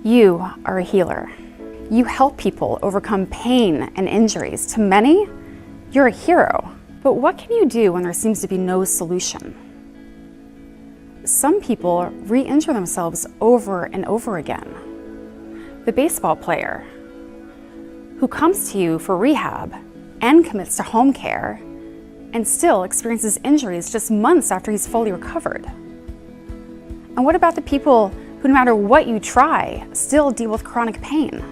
You are a healer. You help people overcome pain and injuries. To many, you're a hero. But what can you do when there seems to be no solution? Some people re-injure themselves over and over again. The baseball player who comes to you for rehab and commits to home care and still experiences injuries just months after he's fully recovered. And what about the people who, no matter what you try, still deal with chronic pain?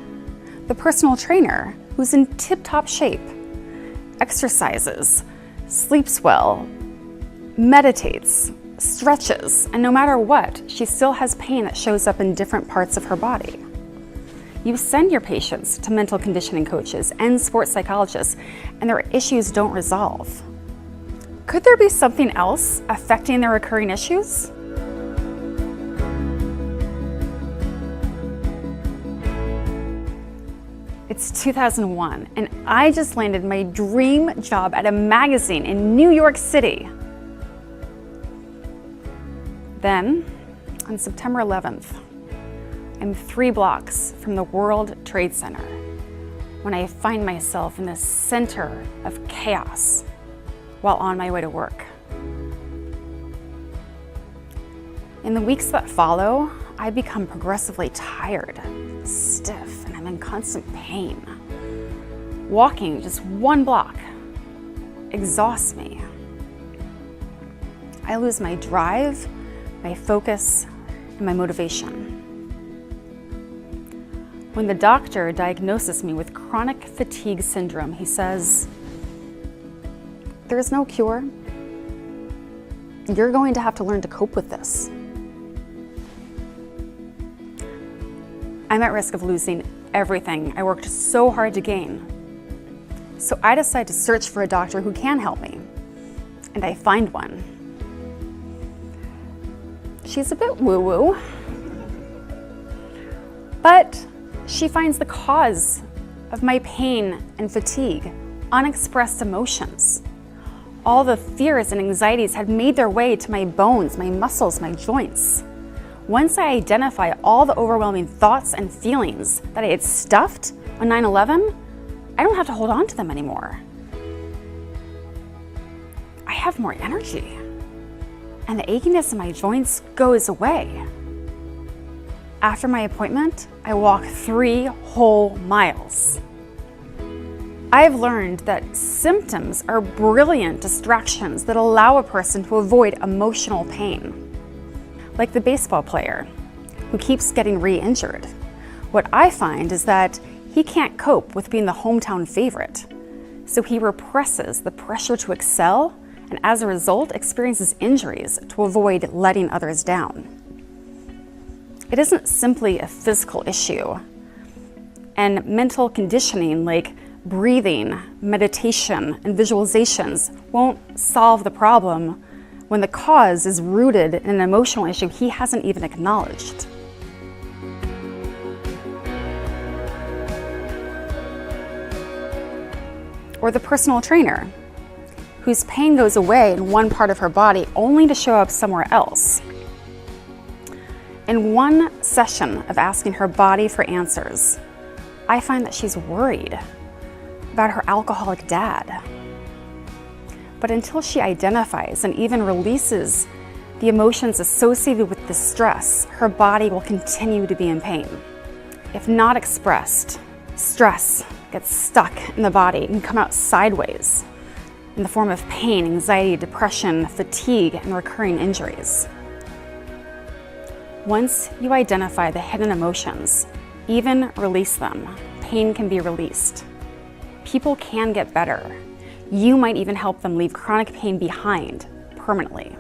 The personal trainer who's in tip-top shape, exercises, sleeps well, meditates, stretches, and no matter what, she still has pain that shows up in different parts of her body. You send your patients to mental conditioning coaches and sports psychologists, and their issues don't resolve. Could there be something else affecting their recurring issues? It's 2001, and I just landed my dream job at a magazine in New York City. Then, on September 11th, I'm 3 blocks from the World Trade Center when I find myself in the center of chaos while on my way to work. In the weeks that follow, I become progressively tired, stiff, and I'm in constant pain. Walking just 1 block exhausts me. I lose my drive, my focus, and my motivation. When the doctor diagnoses me with chronic fatigue syndrome, he says, "There is no cure. You're going to have to learn to cope with this." I'm at risk of losing everything I worked so hard to gain. So I decide to search for a doctor who can help me, and I find one. She's a bit woo-woo, but she finds the cause of my pain and fatigue, unexpressed emotions. All the fears and anxieties had made their way to my bones, my muscles, my joints. Once I identify all the overwhelming thoughts and feelings that I had stuffed on 9/11, I don't have to hold on to them anymore. I have more energy, and the achiness in my joints goes away. After my appointment, I walk 3 whole miles. I've learned that symptoms are brilliant distractions that allow a person to avoid emotional pain. Like the baseball player who keeps getting re-injured. What I find is that he can't cope with being the hometown favorite, so he represses the pressure to excel and as a result experiences injuries to avoid letting others down. It isn't simply a physical issue, and mental conditioning like breathing, meditation, and visualizations won't solve the problem when the cause is rooted in an emotional issue he hasn't even acknowledged. Or the personal trainer, whose pain goes away in one part of her body only to show up somewhere else. In one session of asking her body for answers, I find that she's worried about her alcoholic dad. But until she identifies and even releases the emotions associated with the stress, her body will continue to be in pain. If not expressed, stress gets stuck in the body and come out sideways in the form of pain, anxiety, depression, fatigue, and recurring injuries. Once you identify the hidden emotions, even release them, pain can be released. People can get better. You might even help them leave chronic pain behind permanently.